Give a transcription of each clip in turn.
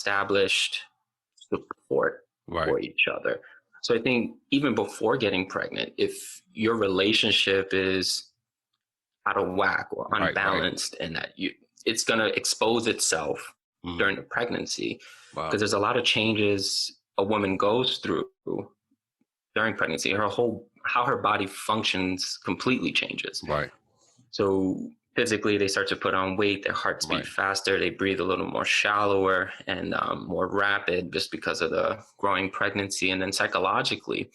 established support for each other. So I think even before getting pregnant, if your relationship is out of whack or unbalanced, and that it's going to expose itself during the pregnancy, because there's a lot of changes a woman goes through during pregnancy. How her body functions completely changes. Right. So physically, they start to put on weight, their hearts beat faster, they breathe a little more shallower and more rapid just because of the growing pregnancy. And then psychologically,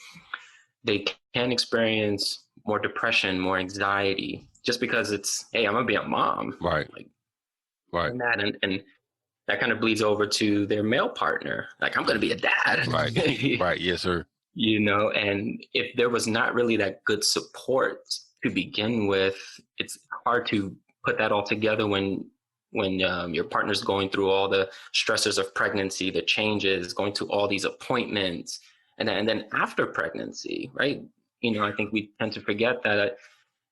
they can experience more depression, more anxiety, just because it's, hey, I'm gonna be a mom. Right. And that kind of bleeds over to their male partner. Like, I'm gonna be a dad. Right. Yes, sir. And if there was not really that good support to begin with, it's hard to put that all together when your partner's going through all the stressors of pregnancy, the changes, going to all these appointments, and then after pregnancy, right? I think we tend to forget that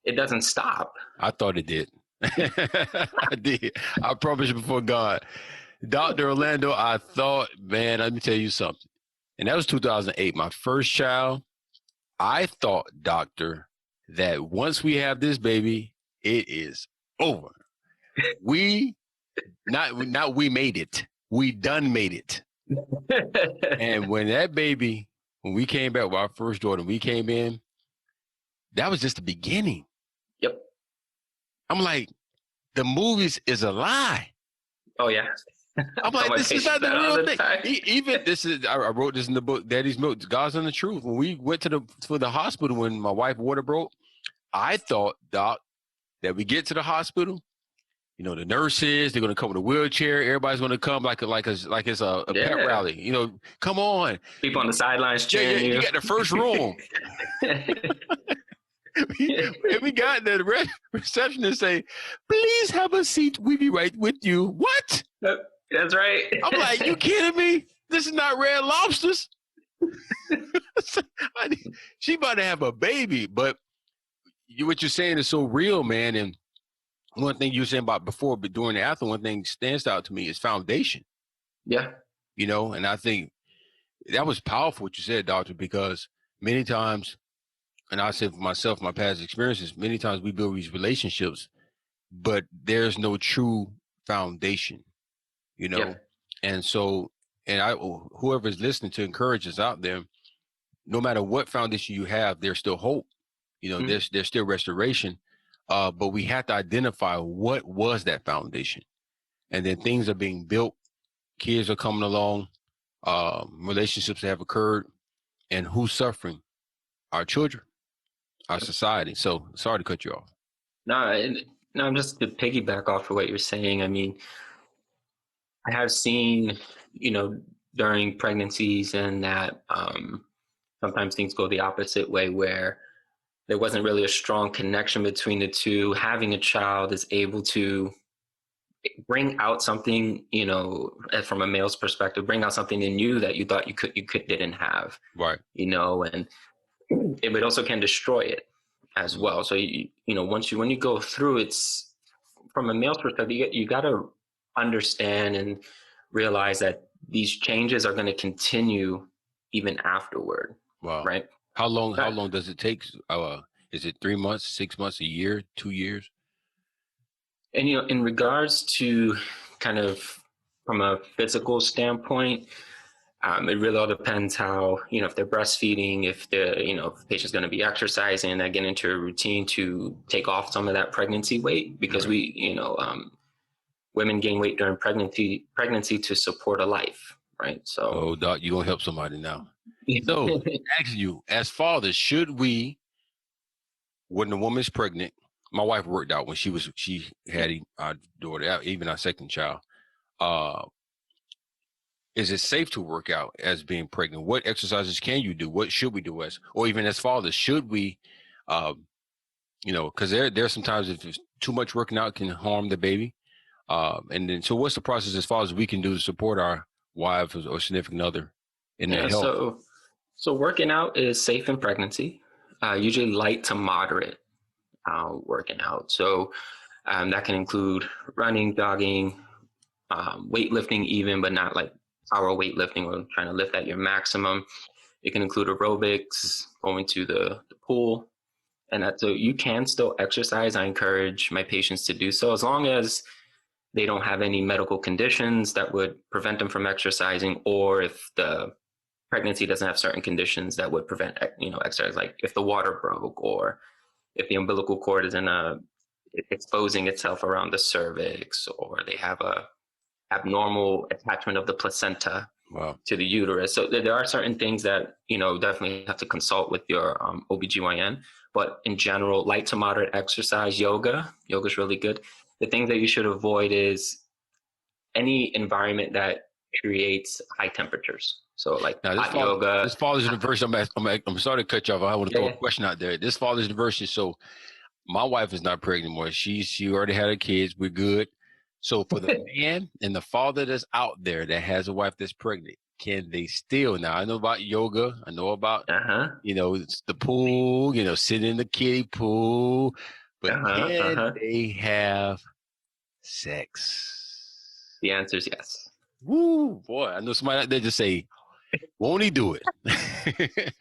it doesn't stop. I thought it did. I did. I promise you before God. Dr. Orlando, I thought, man, let me tell you something. And that was 2008, my first child. I thought, doctor, that once we have this baby, it is over. We made it. We done made it. And when we came back with our first daughter, we came in, that was just the beginning. Yep. I'm like, the movies is a lie. Oh, yeah. I'm like, this is not the real thing. Even this is, I wrote this in the book, Daddy's Milk, God's on the Truth. When we went to the hospital when my wife's water broke, I thought, Doc, that we get to the hospital, the nurses, they're going to come with a wheelchair. Everybody's going to come like it's a pep rally. Come on. People on the sidelines cheering you. You got the first room. we got the receptionist say, please have a seat. We'll be right with you. What? That's right. I'm like, you kidding me? This is not Red Lobsters. She about to have a baby, but what you're saying is so real, man. And one thing you were saying about before, but during and after, one thing stands out to me is foundation. Yeah. And I think that was powerful what you said, doctor, because many times, and I said for myself, my past experiences, many times we build these relationships, but there's no true foundation, Yeah. And so, whoever's listening to encourage us out there, no matter what foundation you have, there's still hope. There's still restoration, but we have to identify what was that foundation. And then things are being built, kids are coming along, relationships have occurred, and who's suffering? Our children, our society. So sorry to cut you off. No, just to piggyback off of what you're saying. I mean, I have seen, during pregnancies and that sometimes things go the opposite way, where there wasn't really a strong connection between the two. Having a child is able to bring out something, from a male's perspective, bring out something in you that you thought you didn't have. Right. And it also can destroy it as well. So, when you go through, it's from a male's perspective, you got to understand and realize that these changes are going to continue even afterward. Wow. Right. How long does it take? Is it 3 months, 6 months, a year, 2 years? And, in regards to kind of from a physical standpoint, it really all depends how, if they're breastfeeding, if the patient's going to be exercising, and they get into a routine to take off some of that pregnancy weight, because women gain weight during pregnancy to support a life. Right. So, oh, Doc, you're going to help somebody now. So, ask you, as fathers, should we, when the woman's pregnant, my wife worked out when she had our daughter, even our second child. Is it safe to work out as being pregnant? What exercises can you do? What should we do or even as fathers, should we, because there's sometimes if there's too much working out can harm the baby. And then, so what's the process as far as we can do to support our wife or significant other in their health? So working out is safe in pregnancy, usually light to moderate working out. So that can include running, jogging, weightlifting even, but not like power weightlifting or trying to lift at your maximum. It can include aerobics, going to the pool, and that, so you can still exercise. I encourage my patients to do so as long as they don't have any medical conditions that would prevent them from exercising, or if the pregnancy doesn't have certain conditions that would prevent exercise, like if the water broke or if the umbilical cord is in a exposing itself around the cervix, or they have a abnormal attachment of the placenta Wow. to the uterus. So there are certain things that, definitely have to consult with your OBGYN. But in general, light to moderate exercise, yoga is really good. The things that you should avoid is any environment that creates high temperatures. So like Now hot yoga. this follows university. I'm sorry to cut you off. I want to throw Yeah. a question out there. This follows university. So my wife is not pregnant anymore. She already had her kids. We're good. So for the man and the father that's out there that has a wife that's pregnant, can they still? Now I know about yoga. I know about Uh-huh. it's the pool. Sitting in the kiddie pool. But Uh-huh. can Uh-huh. they have sex? The answer is yes. Woo, boy! I know somebody out there just say, "Won't he do it?"